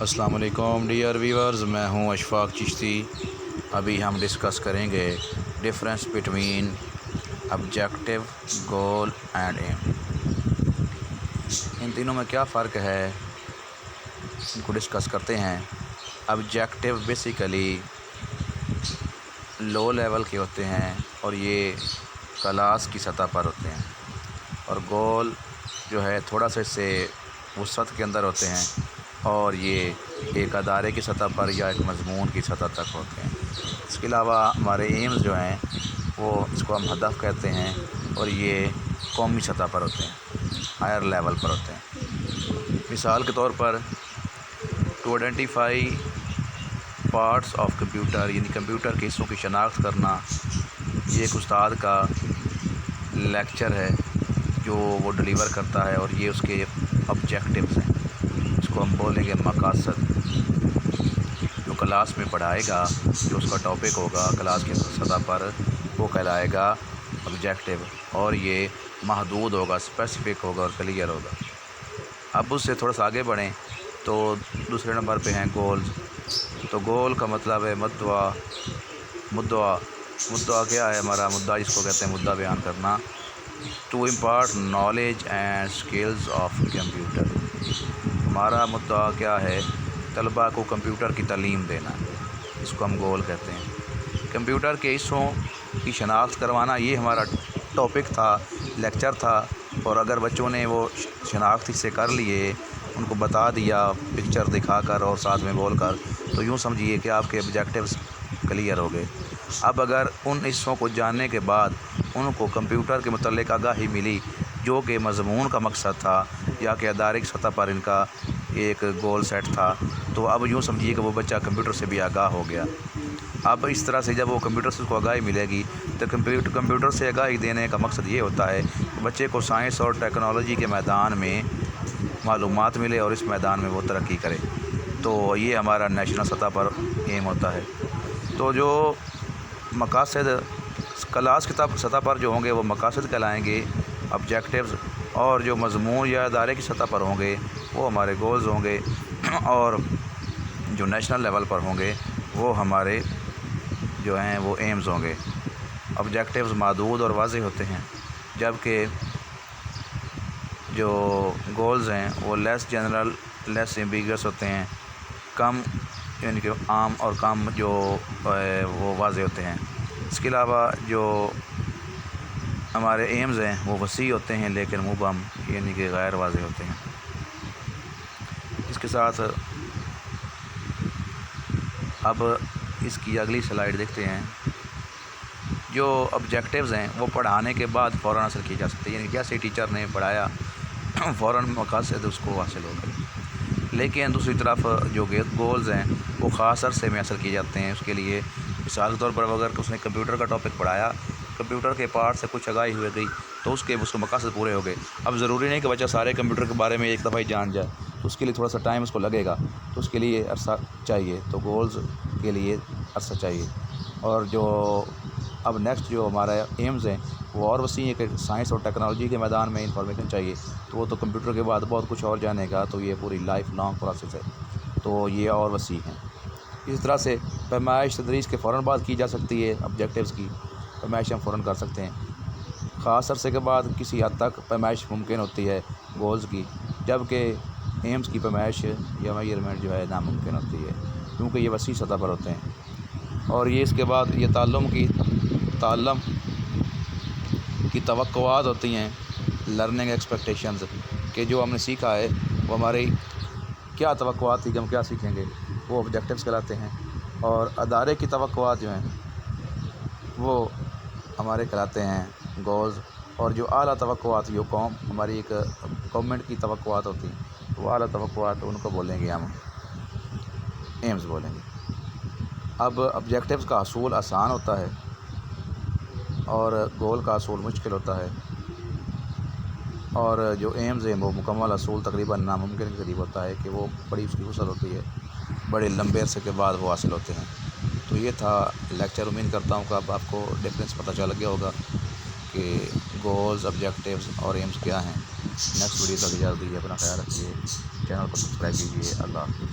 السلام علیکم dear viewers, میں ہوں اشفاق چشتی۔ ابھی ہم ڈسکس کریں گے difference between objective, goal and aim. ان تینوں میں کیا فرق ہے، ان کو ڈسکس کرتے ہیں۔ آبجیکٹیو بیسیکلی لو لیول کے ہوتے ہیں اور یہ کلاس کی سطح پر ہوتے ہیں، اور گول جو ہے تھوڑا سا اس سے وسعت کے اندر ہوتے ہیں اور یہ ایک ادارے کی سطح پر یا ایک مضمون کی سطح تک ہوتے ہیں۔ اس کے علاوہ ہمارے ایمز جو ہیں وہ اس کو ہم ہدف کہتے ہیں، اور یہ قومی سطح پر ہوتے ہیں، ہائر لیول پر ہوتے ہیں۔ مثال کے طور پر to identify parts of computer, یعنی کمپیوٹر کے حصوں کی شناخت کرنا، یہ ایک استاد کا لیکچر ہے جو وہ ڈلیور کرتا ہے، اور یہ اس کے آبجیکٹیوز ہیں۔ اس کو ہم بولیں گے مقاصد۔ جو کلاس میں پڑھائے گا، جو اس کا ٹاپک ہوگا کلاس کی سطح پر، وہ کہلائے گا آبجیکٹیو، اور یہ محدود ہوگا، اسپیسیفک ہوگا اور کلیئر ہوگا۔ اب اس سے تھوڑا سا آگے بڑھیں تو دوسرے نمبر پہ ہیں گولز۔ تو گول کا مطلب ہے مدعا کیا ہے؟ ہمارا مدعا جس کو کہتے ہیں مدعا بیان کرنا۔ To impart knowledge and skills of computer. ہمارا مدعا کیا ہے؟ طلباء کو کمپیوٹر کی تعلیم دینا، اس کو ہم گول کہتے ہیں۔ کمپیوٹر کے حصوں کی شناخت کروانا، یہ ہمارا ٹاپک تھا، لیکچر تھا، اور اگر بچوں نے وہ شناخت حصے کر لیے، ان کو بتا دیا پکچر دکھا کر اور ساتھ میں بول کر، تو یوں سمجھیے کہ آپ کے آبجیکٹیوز کلیئر ہو گئے۔ اب اگر ان حصوں کو جاننے کے بعد ان کو کمپیوٹر کے متعلق آگاہی ملی جو کہ مضمون کا مقصد تھا یا کہ ادارے کی سطح پر ان کا ایک گول سیٹ تھا، تو اب یوں سمجھیے کہ وہ بچہ کمپیوٹر سے بھی آگاہ ہو گیا۔ اب اس طرح سے جب وہ کمپیوٹر سے اس کو آگاہی ملے گی تو کمپیوٹر سے آگاہی دینے کا مقصد یہ ہوتا ہے کہ بچے کو سائنس اور ٹیکنالوجی کے میدان میں معلومات ملے اور اس میدان میں وہ ترقی کرے۔ تو یہ ہمارا نیشنل سطح پر ایم ہوتا ہے۔ تو جو مقاصد کلاس کی سطح پر جو ہوں گے وہ مقاصد کہلائیں گے، آبجیکٹیوز، اور جو مضمون یا ادارے کی سطح پر ہوں گے وہ ہمارے گولز ہوں گے، اور جو نیشنل لیول پر ہوں گے وہ ہمارے جو ہیں وہ ایمز ہوں گے۔ آبجیکٹیوز محدود اور واضح ہوتے ہیں، جبکہ جو گولز ہیں وہ لیس جنرل، لیس ایمبیگس ہوتے ہیں، کم یعنی کہ عام اور کم جو وہ واضح ہوتے ہیں۔ اس کے علاوہ جو ہمارے ایمز ہیں وہ وسیع ہوتے ہیں لیکن مبہم یعنی کہ غیر واضح ہوتے ہیں۔ اس کے ساتھ اب اس کی اگلی سلائیڈ دیکھتے ہیں۔ جو آبجیکٹیوز ہیں وہ پڑھانے کے بعد فوراً حاصل کی جا سکتے ہیں، یعنی جیسے ٹیچر نے پڑھایا فوراً مقاصد اس کو حاصل ہو گئے۔ لیکن دوسری طرف جو گولز ہیں وہ خاص عرصے میں حاصل کیے جاتے ہیں۔ اس کے لیے مثال کے طور پر اگر اس نے کمپیوٹر کا ٹاپک پڑھایا، کمپیوٹر کے پارٹ سے کچھ آگاہی ہوئے گئی تو اس کے مقاصد پورے ہو گئے۔ اب ضروری نہیں کہ بچہ سارے کمپیوٹر کے بارے میں ایک دفعہ ہی جان جائے، تو اس کے لیے تھوڑا سا ٹائم اس کو لگے گا، تو اس کے لیے عرصہ چاہیے۔ تو گولز کے لیے عرصہ چاہیے۔ اور جو اب نیکسٹ جو ہمارا ایمز ہیں وہ اور وسیع ہے کہ سائنس اور ٹیکنالوجی کے میدان میں انفارمیشن چاہیے، تو وہ تو کمپیوٹر کے بعد بہت کچھ اور جانے گا، تو یہ پوری لائف لانگ پروسیس ہے، تو یہ اور وسیع ہیں۔ اس طرح سے پیمائش تدریس کے فوراً بعد کی جا سکتی ہے، آبجیکٹیوز کی پیمائش ہم فوراً کر سکتے ہیں۔ خاص عرصے کے بعد کسی حد تک پیمائش ممکن ہوتی ہے گولز کی، جبکہ ایمز کی پیمائش یا میئرمنٹ جو ہے ناممکن ہوتی ہے، کیونکہ یہ وسیع سطح پر ہوتے ہیں۔ اور یہ اس کے بعد یہ تعلم کی توقعات ہوتی ہیں، لرننگ ایکسپیکٹیشنز، کہ جو ہم نے سیکھا ہے وہ ہماری کیا توقعات تھی کہ ہم کیا سیکھیں گے، وہ آبجیکٹیوز کہلاتے ہیں۔ اور ادارے کی توقعات جو ہیں وہ ہمارے کہلاتے ہیں گولز، اور جو اعلیٰ توقعات جو ہماری ایک گورنمنٹ کی توقعات ہوتی ہیں، وہ اعلیٰ توقعات ان کو بولیں گے ہم ایمز بولیں گے۔ اب آبجیکٹیوز کا حصول آسان ہوتا ہے اور گول کا حصول مشکل ہوتا ہے، اور جو ایمز ہیں وہ مکمل حصول تقریباً ناممکن کے قریب ہوتا ہے کہ وہ بڑی اس کی وسعت ہوتی ہے، بڑے لمبے عرصے کے بعد وہ حاصل ہوتے ہیں۔ تو یہ تھا لیکچر۔ امید کرتا ہوں کہ اب آپ کو ڈفرینس پتہ چل گیا ہوگا کہ گولز، آبجیکٹیوز اور ایمز کیا ہیں۔ نیکسٹ ویڈیو تک اجازت دیجیے، اپنا خیال رکھیے، چینل کو سبسکرائب کیجیے۔ اللہ حافظ۔